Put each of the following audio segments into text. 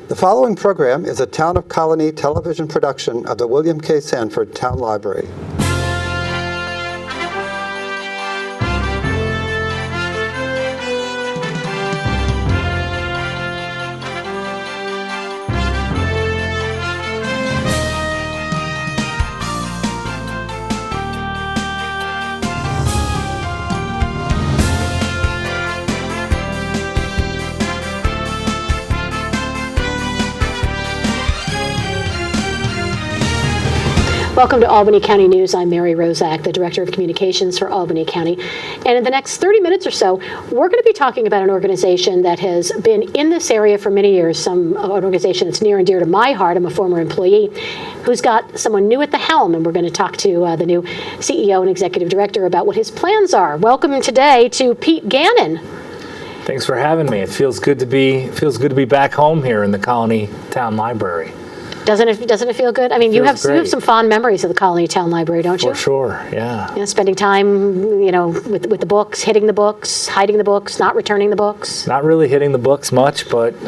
The following program is a Town of Colonie television production of the William K. Sanford Town Library. Welcome to Albany County News. I'm Mary Rozak, the Director of Communications for Albany County. And in the next 30 minutes or so, we're going to be talking about an organization that has been in this area for many years, an organization that's near and dear to my heart. I'm a former employee who's got someone new at the helm, and we're going to talk to the new CEO and Executive Director about what his plans are. Welcome today to Pete Gannon. Thanks for having me. It feels good to be back home here in the Colonie Town Library. Doesn't it feel good? I mean, you have some fond memories of the Colonie Town Library, don't you? For sure, yeah. Spending time, with the books, hitting the books, hiding the books, not returning the books. Not really hitting the books much, but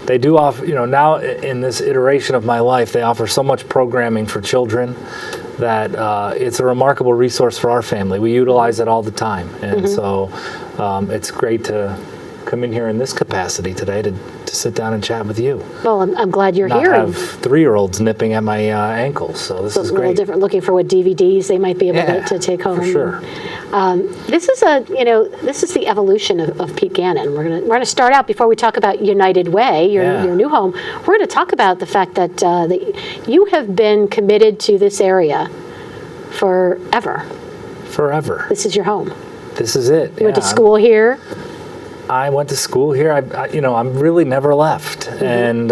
they do offer. Now in this iteration of my life, they offer so much programming for children that it's a remarkable resource for our family. We utilize it all the time, and so it's great to come in here in this capacity today to sit down and chat with you. Well, I'm glad you're here. Not have 3-year-olds nipping at my ankles, so this is great. A little different, looking for what DVDs they might be able to take home. For sure. This is the evolution of Pete Gannon. We're gonna start out, before we talk about United Way, your new home. We're going to talk about the fact that you have been committed to this area forever. Forever. This is your home. This is it. You went to school here. I went to school here. I'm really never left. And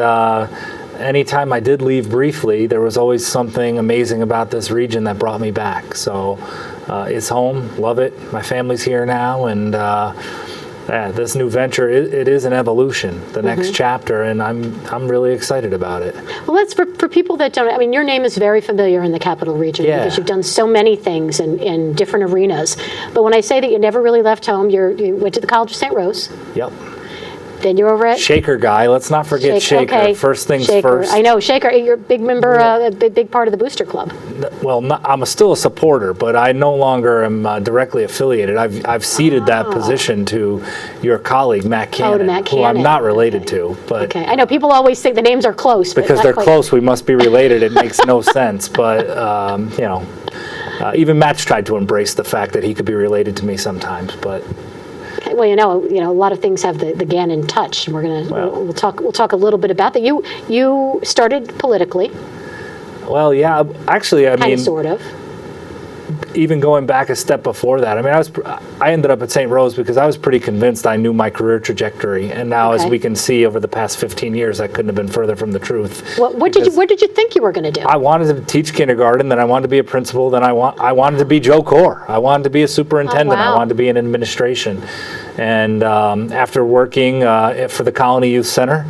anytime I did leave briefly, there was always something amazing about this region that brought me back. So it's home. Love it. My family's here now. And this new venture, it is an evolution, the next chapter. And I'm really excited about it. Well, that's for people that don't. I mean, your name is very familiar in the Capital Region because you've done so many things in different arenas. But when I say that you never really left home, you went to the College of St. Rose. Yep. Then you're over at Shaker guy. Let's not forget Shaker. Okay. First things Shaker. first. I know Shaker. You're a big member, a big part of the Booster Club. Well, I'm still a supporter, but I no longer am directly affiliated. I've ceded that position to your colleague Matt Gannon, to Matt who I'm not related to. But okay, I know people always think the names are close. Because they're close, we must be related. It makes no sense. But even Matt's tried to embrace the fact that he could be related to me sometimes, but. Well, a lot of things have the Gannon touch, and we'll talk a little bit about that. You started politically. Well, yeah, actually, I mean, sort of. Even going back a step before that, I mean, I ended up at St. Rose because I was pretty convinced I knew my career trajectory, and now, as we can see over the past 15 years, I couldn't have been further from the truth. What did you think you were going to do? I wanted to teach kindergarten, then I wanted to be a principal, then I wanted to be Joe Core. I wanted to be a superintendent. I wanted to be in administration, and after working for the Colonie Youth Center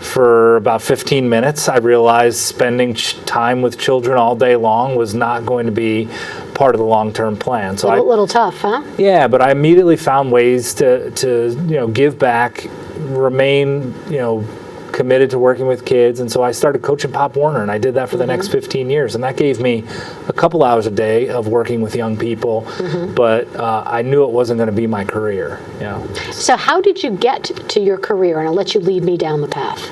for about 15 minutes, I realized spending time with children all day long was not going to be part of the long-term plan. So a little tough, huh? Yeah, but I immediately found ways to give back, remain committed to working with kids, and so I started coaching Pop Warner, and I did that for the next 15 years, and that gave me a couple hours a day of working with young people, but I knew it wasn't going to be my career. So how did you get to your career, and I'll let you lead me down the path?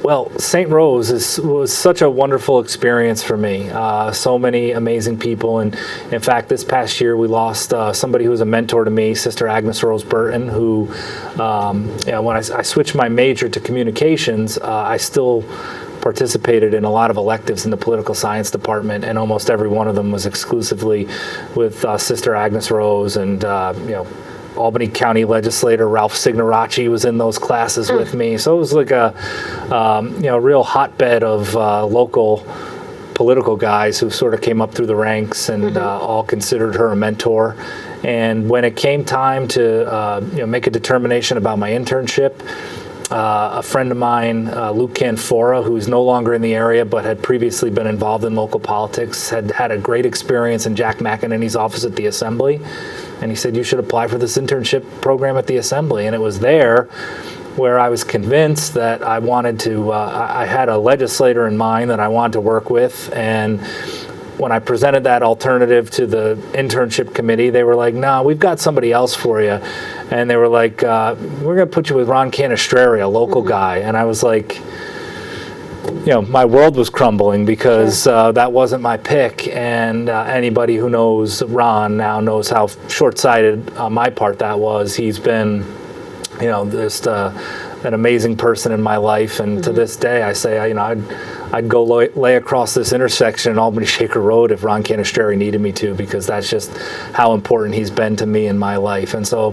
Well, St. Rose was such a wonderful experience for me. So many amazing people. And in fact, this past year, we lost somebody who was a mentor to me, Sister Agnes Rose Burton, who, when I switched my major to communications, I still participated in a lot of electives in the political science department, and almost every one of them was exclusively with Sister Agnes Rose, and Albany County legislator Ralph Signoracci was in those classes with me. So it was like a real hotbed of local political guys who sort of came up through the ranks and all considered her a mentor. And when it came time to make a determination about my internship, a friend of mine, Luke Canfora, who's no longer in the area but had previously been involved in local politics, had a great experience in Jack McEnany's office at the Assembly. And he said, you should apply for this internship program at the Assembly. And it was there where I was convinced that I wanted to, I had a legislator in mind that I wanted to work with, and when I presented that alternative to the internship committee, they were like, "No, we've got somebody else for you," and they were like, "We're going to put you with Ron Canestrari, a local guy," and I was like, my world was crumbling because that wasn't my pick, and anybody who knows Ron now knows how short-sighted on my part that was. He's been, just an amazing person in my life, and to this day, I say, I'd go lay across this intersection in Albany Shaker Road if Ron Canestrari needed me to, because that's just how important he's been to me in my life. And so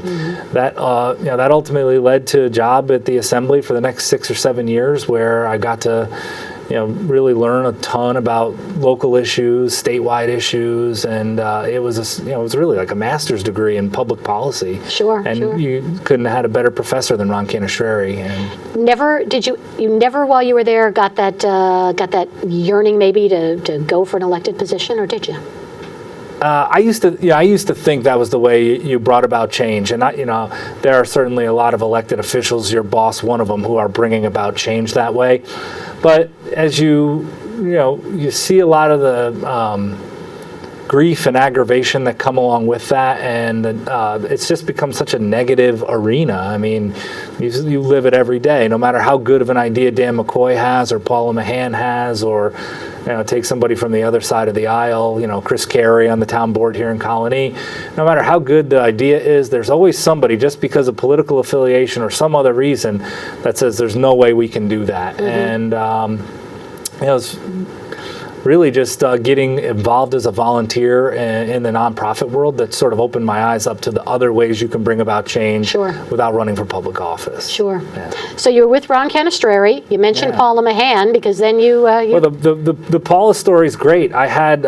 that that ultimately led to a job at the Assembly for the next 6 or 7 years, where I got to really learn a ton about local issues, statewide issues, and it was it was really like a master's degree in public policy. Sure, and sure. you couldn't have had a better professor than Ron Canestrari. And You never while you were there got that yearning maybe to go for an elected position, or did you? I used to think that was the way you brought about change, and there are certainly a lot of elected officials, your boss one of them, who are bringing about change that way. But as you see a lot of the grief and aggravation that come along with that, and it's just become such a negative arena. I mean, you live it every day, no matter how good of an idea Dan McCoy has, or Paula Mahan has, or take somebody from the other side of the aisle, Chris Carey on the town board here in Colonie. No matter how good the idea is, there's always somebody, just because of political affiliation or some other reason, that says there's no way we can do that. And it's really just getting involved as a volunteer in the nonprofit world that sort of opened my eyes up to the other ways you can bring about change without running for public office. Sure. Yeah. So you were with Ron Canestrari. You mentioned Paula Mahan, because then you. Well, the Paula story is great. I've had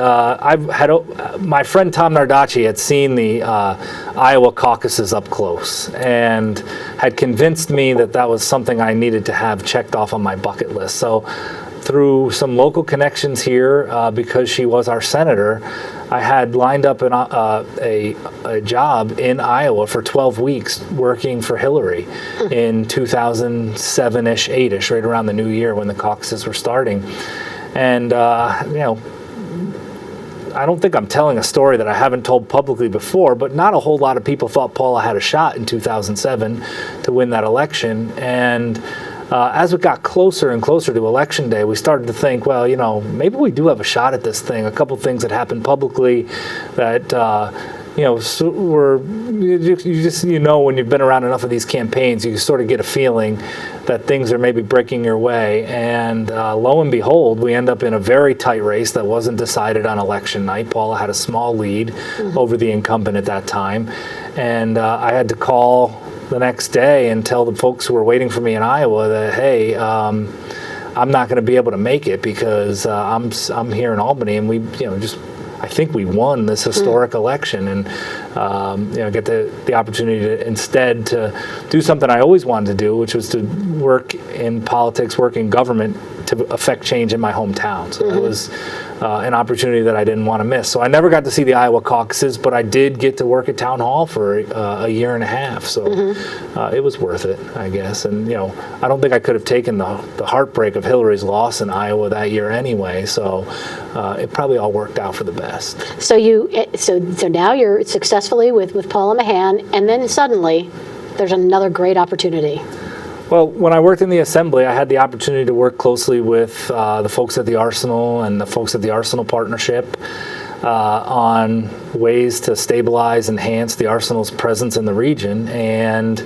my friend Tom Nardacci had seen the Iowa caucuses up close and had convinced me that that was something I needed to have checked off on my bucket list. So, through some local connections here, because she was our senator, I had lined up a job in Iowa for 12 weeks working for Hillary in 2007-ish, 8-ish, right around the new year when the caucuses were starting. And, I don't think I'm telling a story that I haven't told publicly before, but not a whole lot of people thought Paula had a shot in 2007 to win that election. And as it got closer and closer to Election Day, we started to think, well, maybe we do have a shot at this thing. A couple things that happened publicly that, were, when you've been around enough of these campaigns, you sort of get a feeling that things are maybe breaking your way. And lo and behold, we end up in a very tight race that wasn't decided on election night. Paula had a small lead over the incumbent at that time. And I had to call the next day and tell the folks who were waiting for me in Iowa that, hey, I'm not going to be able to make it because I'm here in Albany, and I think we won this historic election, and get the opportunity to instead to do something I always wanted to do, which was to work in politics, work in government to affect change in my hometown. So that was an opportunity that I didn't want to miss. So I never got to see the Iowa caucuses, but I did get to work at Town Hall for a year and a half. So it was worth it, I guess. And I don't think I could have taken the heartbreak of Hillary's loss in Iowa that year anyway. So it probably all worked out for the best. So so now you're successfully with Paula Mahan, and then suddenly there's another great opportunity. Well, when I worked in the Assembly, I had the opportunity to work closely with the folks at the Arsenal and the folks at the Arsenal Partnership on ways to stabilize, enhance the Arsenal's presence in the region. And,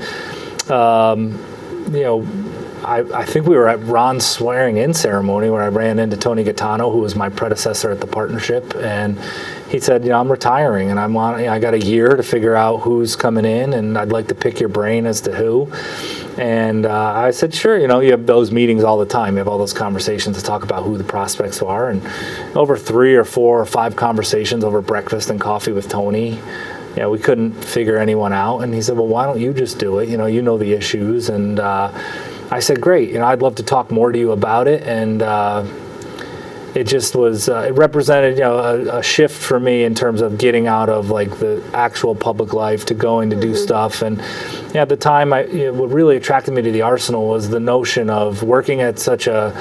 I think we were at Ron's swearing-in ceremony where I ran into Tony Gaetano, who was my predecessor at the partnership, and he said, I'm retiring, and I got a year to figure out who's coming in, and I'd like to pick your brain as to who. And I said, sure. You have those meetings all the time. You have all those conversations to talk about who the prospects are. And over 3 or 4 or 5 conversations over breakfast and coffee with Tony, we couldn't figure anyone out. And he said, well, why don't you just do it? You know the issues. And I said, great. I'd love to talk more to you about it. And it just was, it represented, a shift for me in terms of getting out of like the actual public life to going to do stuff. And, at the time, what really attracted me to the Arsenal was the notion of working at such a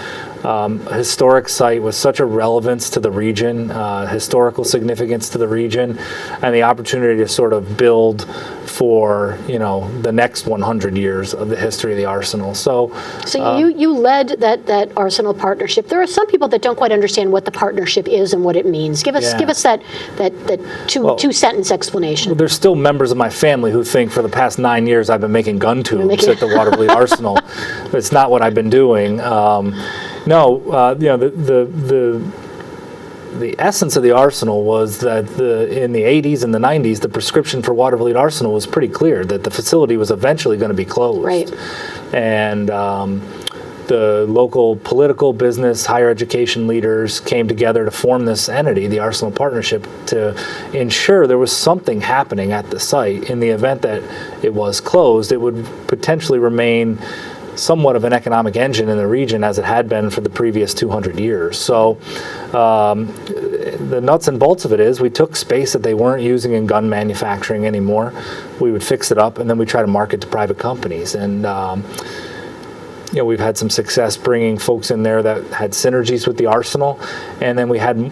historic site with such a relevance to the region, historical significance to the region, and the opportunity to sort of build for the next 100 years of the history of the Arsenal. So you led that Arsenal partnership. There are some people that don't quite understand what the partnership is and what it means. Give us that two sentence explanation. Well, there's still members of my family who think for the past 9 years I've been making gun tubes at the Watervliet Arsenal. It's not what I've been doing. The essence of the Arsenal was that in the 80s and the 90s, the prescription for Watervliet Arsenal was pretty clear, that the facility was eventually going to be closed. Right. And the local political, business, higher education leaders came together to form this entity, the Arsenal Partnership, to ensure there was something happening at the site. In the event that it was closed, it would potentially remain somewhat of an economic engine in the region as it had been for the previous 200 years. So the nuts and bolts of it is we took space that they weren't using in gun manufacturing anymore. We would fix it up, and then we try to market to private companies. And we've had some success bringing folks in there that had synergies with the Arsenal, and then we had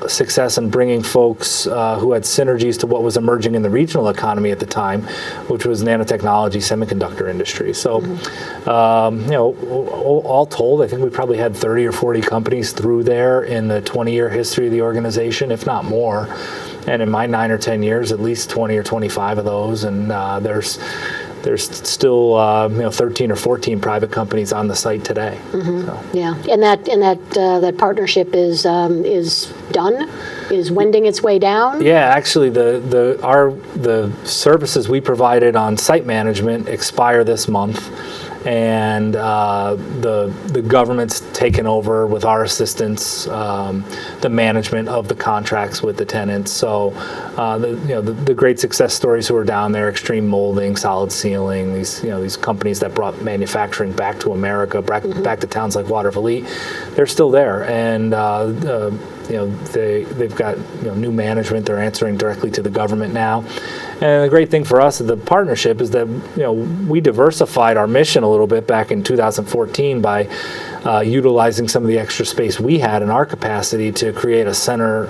success in bringing folks who had synergies to what was emerging in the regional economy at the time, which was nanotechnology, semiconductor industry. So, all told, I think we probably had 30 or 40 companies through there in the 20-year history of the organization, if not more. And in my 9 or 10 years, at least 20 or 25 of those, and there's still 13 or 14 private companies on the site today. Mm-hmm. So. Yeah, and that partnership is done, is wending its way down. Yeah, actually, the services we provided on site management expire this month, and the government's taken over with our assistance the management of the contracts with the tenants. So the great success stories who are down there, Extreme Molding, Solid Sealing, these companies that brought manufacturing back to America, back to towns like Watervliet, they're still there, and they've got new management. They're answering directly to the government now. And the great thing for us at the partnership is that we diversified our mission a little bit back in 2014 by utilizing some of the extra space we had in our capacity to create a center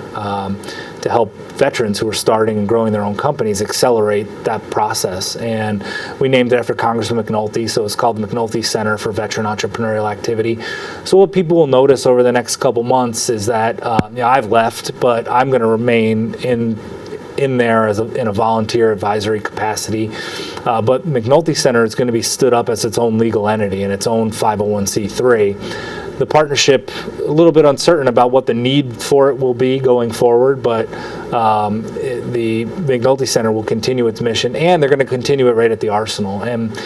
to help veterans who are starting and growing their own companies accelerate that process. And we named it after Congressman Mcnulty, so it's called the Mcnulty Center for Veteran Entrepreneurial Activity. So what people will notice over the next couple months is that I've left, but I'm going to remain in there in a volunteer advisory capacity. But McNulty Center is going to be stood up as its own legal entity and its own 501c3. The partnership, a little bit uncertain about what the need for it will be going forward, but the McNulty Center will continue its mission, and they're going to continue it right at the Arsenal. And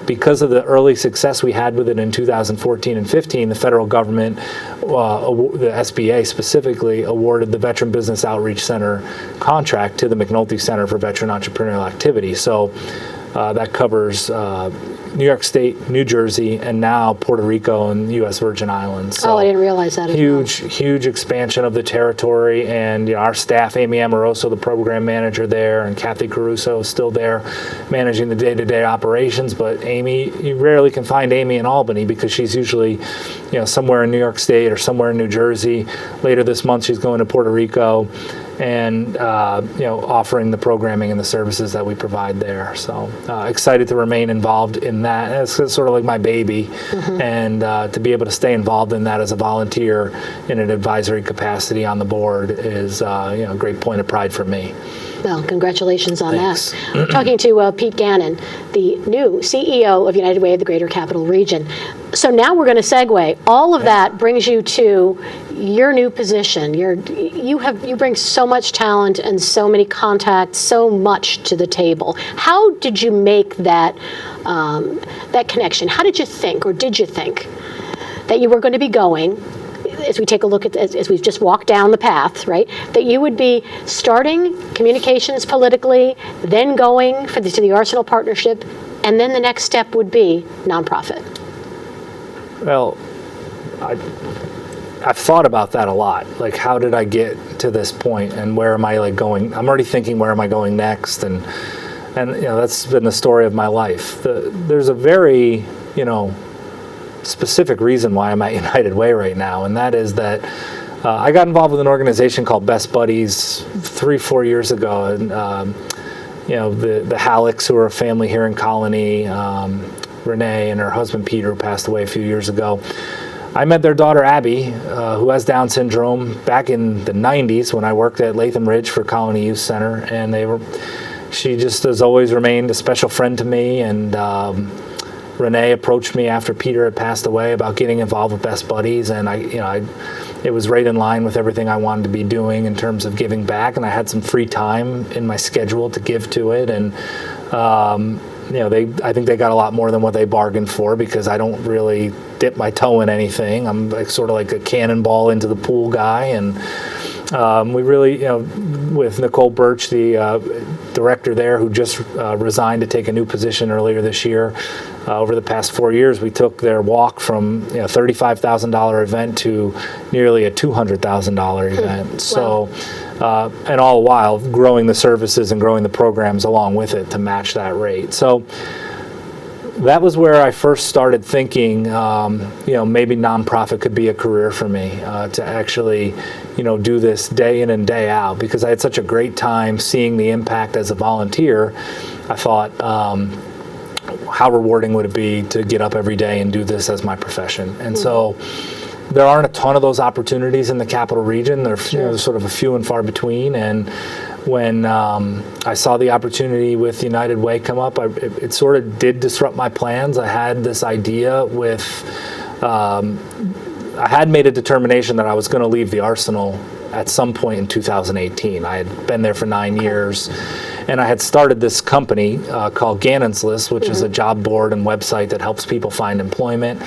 because of the early success we had with it in 2014 and 15, the federal government, the SBA specifically, awarded the Veteran Business Outreach Center contract to the McNulty Center for Veteran Entrepreneurial Activity. So that covers New York State, New Jersey, and now Puerto Rico and U.S. Virgin Islands. So I didn't realize that. Huge expansion of the territory, and our staff, Amy Amoroso, the program manager there, and Kathy Caruso is still there managing the day-to-day operations. But Amy, you rarely can find Amy in Albany because she's usually, somewhere in New York State or somewhere in New Jersey. Later this month, she's going to Puerto Rico, and offering the programming and the services that we provide there. So excited to remain involved in that. It's sort of like my baby, and to be able to stay involved in that as a volunteer in an advisory capacity on the board is a great point of pride for me. Well, congratulations on Thanks. that. We're talking to Pete Gannon, the new CEO of United Way of the Greater Capital Region. So now we're going to segue. All of that brings you to your new position. You bring so much talent and so many contacts, so much to the table. How did you make that connection? How did you think, or did you think, that you were going to be going, as we take a look at, as we've just walked down the path, right, that you would be starting communications politically, then going to the Arsenal Partnership, and then the next step would be nonprofit? Well, I've thought about that a lot. Like, how did I get to this point, and where am I going? I'm already thinking, where am I going next? And And that's been the story of my life. There's a very specific reason why I'm at United Way right now, and that is that I got involved with an organization called Best Buddies 3-4 years ago, and the Hallecks, who are a family here in Colonie, Renee and her husband Peter, who passed away a few years ago. I met their daughter Abby, who has Down syndrome, back in the 90s when I worked at Latham Ridge for Colonie Youth Center, and she just has always remained a special friend to me. And Renee approached me after Peter had passed away about getting involved with Best Buddies, and it was right in line with everything I wanted to be doing in terms of giving back, and I had some free time in my schedule to give to it, and I think they got a lot more than what they bargained for, because I don't really dip my toe in anything. I'm sort of like a cannonball into the pool guy, and we really, with Nicole Birch, the director there, who just resigned to take a new position earlier this year. Over the past 4 years, we took their walk from $35,000 event to nearly a $200,000 event. Wow. So, and all the while growing the services and growing the programs along with it to match that rate. So that was where I first started thinking, maybe nonprofit could be a career for me, to actually, do this day in and day out, because I had such a great time seeing the impact as a volunteer. I thought, how rewarding would it be to get up every day and do this as my profession? And so there aren't a ton of those opportunities in the capital region. They're sort of a few and far between. And when I saw the opportunity with United Way come up, it sort of did disrupt my plans. I had this idea with, I had made a determination that I was going to leave the Arsenal at some point in 2018. I had been there for 9 years, and I had started this company called Gannon's List, which is a job board and website that helps people find employment.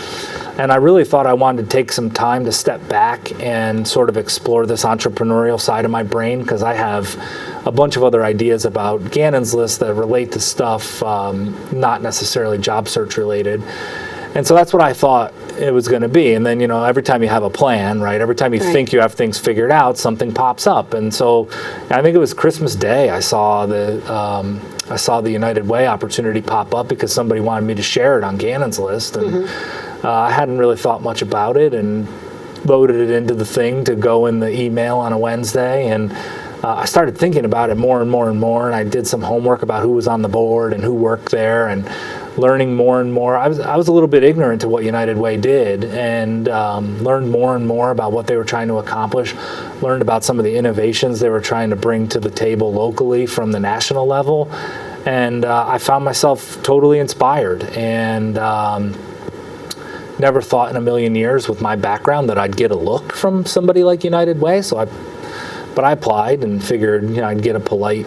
And I really thought I wanted to take some time to step back and sort of explore this entrepreneurial side of my brain, because I have a bunch of other ideas about Gannon's List that relate to stuff not necessarily job search related. And so that's what I thought it was going to be. And then, every time you have a plan, right, every time you think you have things figured out, something pops up. And so I think it was Christmas Day, I saw the United Way opportunity pop up because somebody wanted me to share it on Gannon's List. And I hadn't really thought much about it, and loaded it into the thing to go in the email on a Wednesday. And I started thinking about it more and more and more. And I did some homework about who was on the board and who worked there, and learning more and more. I was a little bit ignorant to what United Way did, and learned more and more about what they were trying to accomplish, learned about some of the innovations they were trying to bring to the table locally from the national level, and I found myself totally inspired, and never thought in a million years with my background that I'd get a look from somebody like United Way. But I applied and figured, I'd get a polite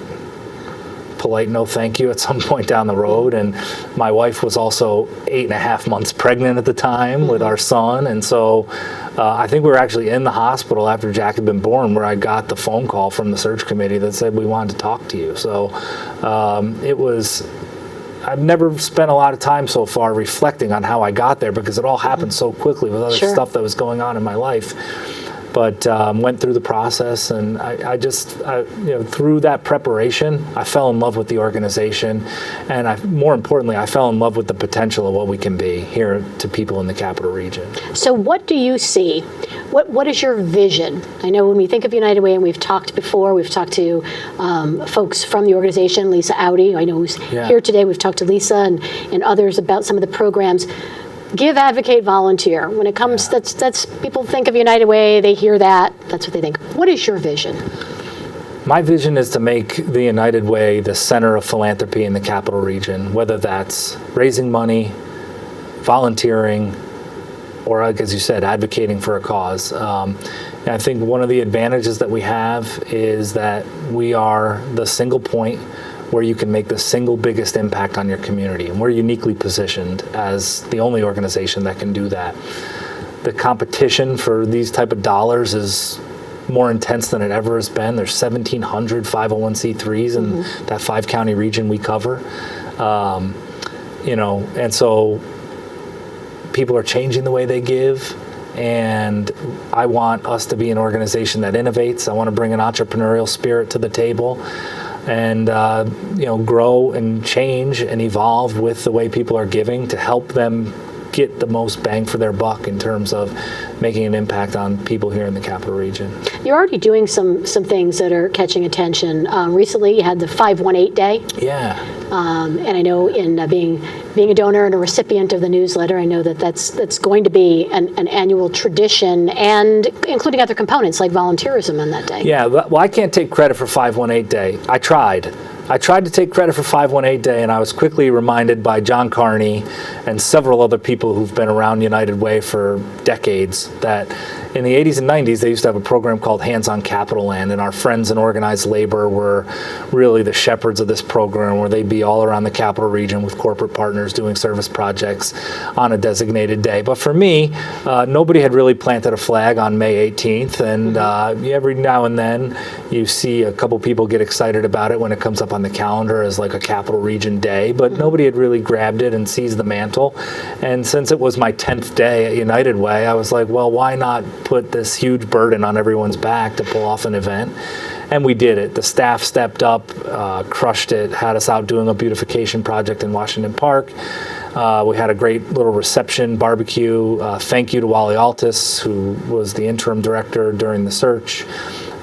no thank you at some point down the road. And my wife was also 8.5 months pregnant at the time with our son, and so I think we were actually in the hospital after Jack had been born where I got the phone call from the search committee that said we wanted to talk to you. So I've never spent a lot of time so far reflecting on how I got there, because it all happened so quickly with other stuff that was going on in my life. But went through the process, and I just through that preparation, I fell in love with the organization, and more importantly, I fell in love with the potential of what we can be here to people in the capital region. So what do you see? What is your vision? I know when we think of United Way, and we've talked before, we've talked to folks from the organization, Lisa Audi, I know who's here today. We've talked to Lisa and others about some of the programs. Give, advocate, volunteer. When it comes, that's people think of United Way, they hear that, that's what they think. What is your vision? My vision is to make the United Way the center of philanthropy in the capital region, whether that's raising money, volunteering, or, as you said, advocating for a cause. And I think one of the advantages that we have is that we are the single point where you can make the single biggest impact on your community. And we're uniquely positioned as the only organization that can do that. The competition for these type of dollars is more intense than it ever has been. There's 1,700 501c3s in that 5-county region we cover. And so people are changing the way they give. And I want us to be an organization that innovates. I want to bring an entrepreneurial spirit to the table. and grow and change and evolve with the way people are giving to help them get the most bang for their buck in terms of making an impact on people here in the Capital Region. You're already doing some things that are catching attention. Recently, you had the 518 Day. Yeah. And I know in being a donor and a recipient of the newsletter, I know that's going to be an annual tradition, and including other components like volunteerism on that day. Yeah, well, I can't take credit for 518 Day. I tried to take credit for 518 Day, and I was quickly reminded by John Carney and several other people who've been around United Way for decades that in the 80s and 90s, they used to have a program called Hands on Capital Land, and our friends in organized labor were really the shepherds of this program, where they'd be all around the Capital Region with corporate partners doing service projects on a designated day. But for me, nobody had really planted a flag on May 18th, and every now and then you see a couple people get excited about it when it comes up on the calendar as like a Capital Region day, but nobody had really grabbed it and seized the mantle. And since it was my 10th day at United Way, I was like, well, why not put this huge burden on everyone's back to pull off an event? And we did it. The staff stepped up, crushed it, had us out doing a beautification project in Washington Park. We had a great little reception, barbecue. Thank you to Wally Altus, who was the interim director during the search.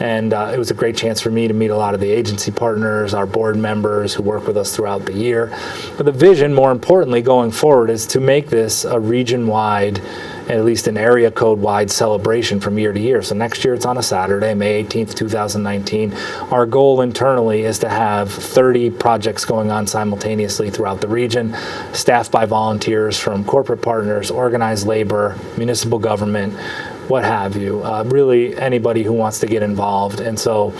And it was a great chance for me to meet a lot of the agency partners, our board members who work with us throughout the year. But the vision, more importantly, going forward, is to make this a region-wide, at least an area code-wide celebration from year to year. So next year it's on a Saturday, May 18th, 2019. Our goal internally is to have 30 projects going on simultaneously throughout the region, staffed by volunteers from corporate partners, organized labor, municipal government, what have you, really anybody who wants to get involved. And so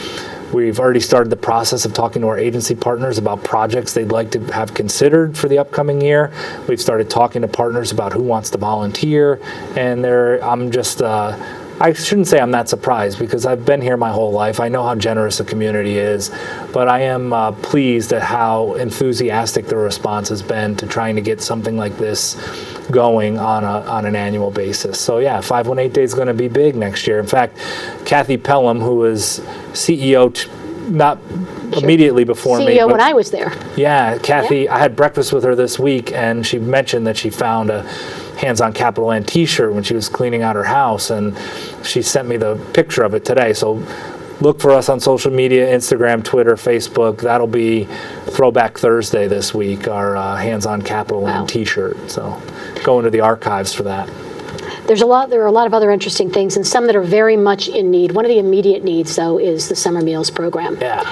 we've already started the process of talking to our agency partners about projects they'd like to have considered for the upcoming year. We've started talking to partners about who wants to volunteer, and I shouldn't say I'm not surprised, because I've been here my whole life. I know how generous the community is, but I am pleased at how enthusiastic the response has been to trying to get something like this going on an annual basis. So yeah, 518 Day is going to be big next year. In fact, Kathy Pelham, who was CEO not immediately before me. CEO when I was there. Yeah, Kathy, I had breakfast with her this week, and she mentioned that she found a Hands on Capital Land t-shirt when she was cleaning out her house, and she sent me the picture of it today. So look for us on social media, Instagram, Twitter, Facebook. That'll be Throwback Thursday this week, our Hands on Capital Land t-shirt. So go into the archives for that. There are a lot of other interesting things, and some that are very much in need. One of the immediate needs, though, is the summer meals program. Yeah.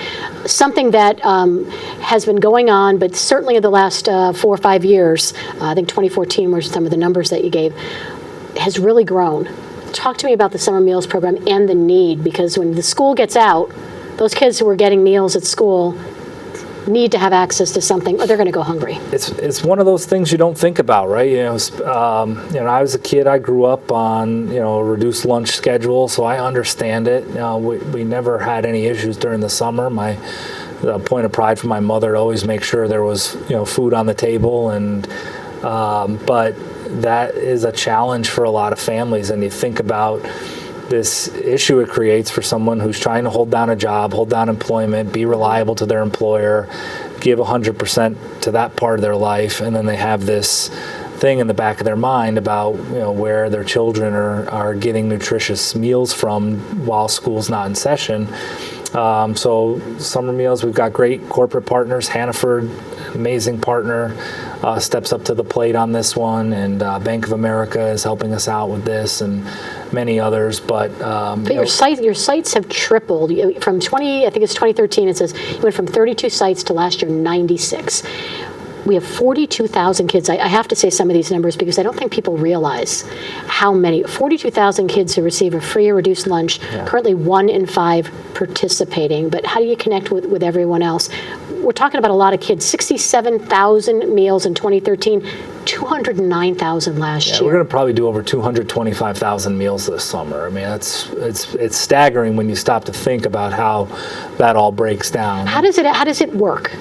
Something that has been going on, but certainly in the last 4 or 5 years, I think 2014 were some of the numbers that you gave, has really grown. Talk to me about the summer meals program and the need, because when the school gets out, those kids who are getting meals at school need to have access to something, or they're going to go hungry. It's one of those things you don't think about, right? I was a kid. I grew up on a reduced lunch schedule, so I understand it. We never had any issues during the summer. The point of pride for my mother to always make sure there was food on the table, and but that is a challenge for a lot of families. And you think about this issue it creates for someone who's trying to hold down a job, hold down employment, be reliable to their employer, give 100% to that part of their life, and then they have this thing in the back of their mind about where their children are getting nutritious meals from while school's not in session. So summer meals, we've got great corporate partners. Hannaford, amazing partner, steps up to the plate on this one, and Bank of America is helping us out with this, and many others. But your sites have tripled from 2013. It says you went from 32 sites to last year 96. We have 42,000 kids. I have to say some of these numbers because I don't think people realize how many. 42,000 kids who receive a free or reduced lunch. Yeah. Currently 1 in 5 participating. But how do you connect with everyone else? We're talking about a lot of kids. 67,000 meals in 2013, 209,000 last year. We're going to probably do over 225,000 meals this summer. I mean, it's staggering when you stop to think about how that all breaks down. How does it work?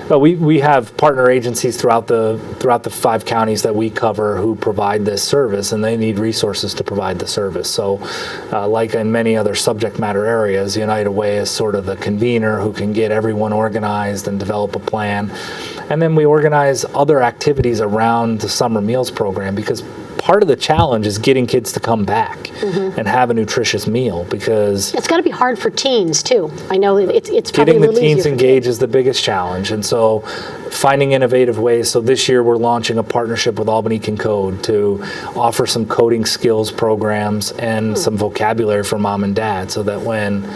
Well, we have partner agencies throughout the 5 counties that we cover who provide this service, and they need resources to provide the service. So, like in many other subject matter areas, United Way is sort of the convener who can get everyone organized and develop a plan. And then we organize other activities around the summer meals program, because part of the challenge is getting kids to come back and have a nutritious meal, because It's got to be hard for teens, too. I know it's probably getting a the little teens easier for engaged kids. is the biggest challenge. And so finding innovative ways. So this year we're launching a partnership with Albany Can Code to offer some coding skills programs and some vocabulary for mom and dad, so that when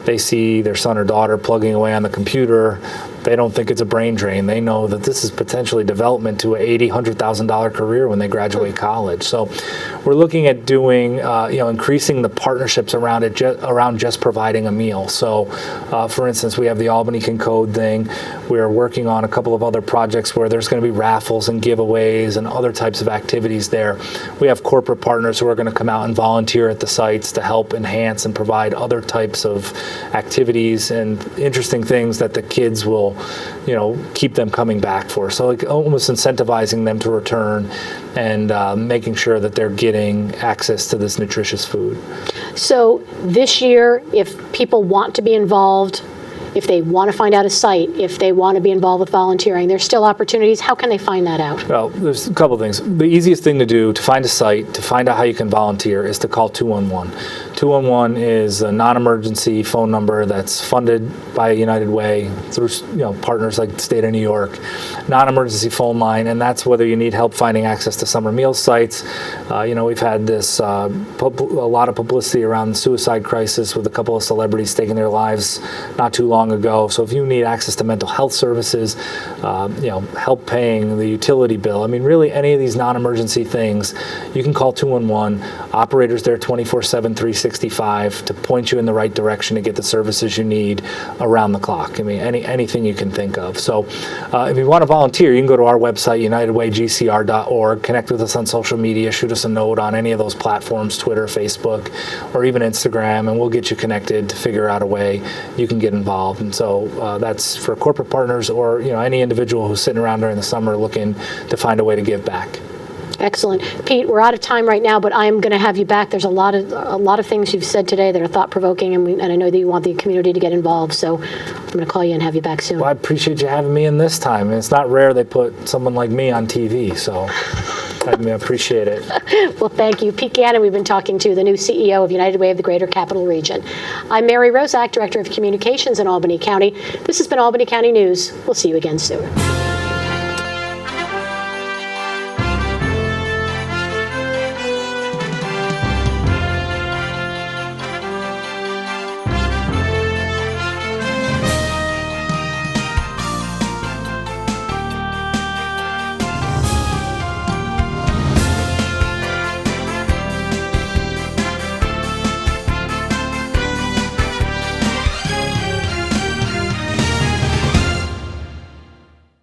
they see their son or daughter plugging away on the computer, they don't think it's a brain drain. They know that this is potentially development to a $80,000, $100,000 career when they graduate college. So we're looking at doing, increasing the partnerships around it, around just providing a meal. So, for instance, we have the Albany Can Code thing. We're working on a couple of other projects where there's going to be raffles and giveaways and other types of activities there. We have corporate partners who are going to come out and volunteer at the sites to help enhance and provide other types of activities and interesting things that the kids will keep them coming back for. So like almost incentivizing them to return and making sure that they're getting access to this nutritious food. So this year, if people want to be involved, if they want to find out a site, if they want to be involved with volunteering, there's still opportunities. How can they find that out? Well, there's a couple of things. The easiest thing to do to find a site, to find out how you can volunteer, is to call 211. 211 is a non-emergency phone number that's funded by United Way through partners like the state of New York. Non-emergency phone line, and that's whether you need help finding access to summer meal sites. We've had this a lot of publicity around the suicide crisis with a couple of celebrities taking their lives not too long ago. So if you need access to mental health services, help paying the utility bill, I mean, really any of these non-emergency things, you can call 211. Operators there 24/7, 365 to point you in the right direction to get the services you need around the clock. I mean, anything you can think of. So if you want to volunteer, you can go to our website, unitedwaygcr.org, connect with us on social media, shoot us a note on any of those platforms, Twitter, Facebook, or even Instagram, and we'll get you connected to figure out a way you can get involved. And so that's for corporate partners or any individual who's sitting around during the summer looking to find a way to give back. Excellent. Pete, we're out of time right now, but I'm going to have you back. There's a lot of things you've said today that are thought-provoking, and I know that you want the community to get involved, so I'm going to call you and have you back soon. Well, I appreciate you having me in this time. And it's not rare they put someone like me on TV, so I appreciate it. Well, thank you. Pete Gannon, we've been talking to, the new CEO of United Way of the Greater Capital Region. I'm Mary Rozak, Director of Communications in Albany County. This has been Albany County News. We'll see you again soon.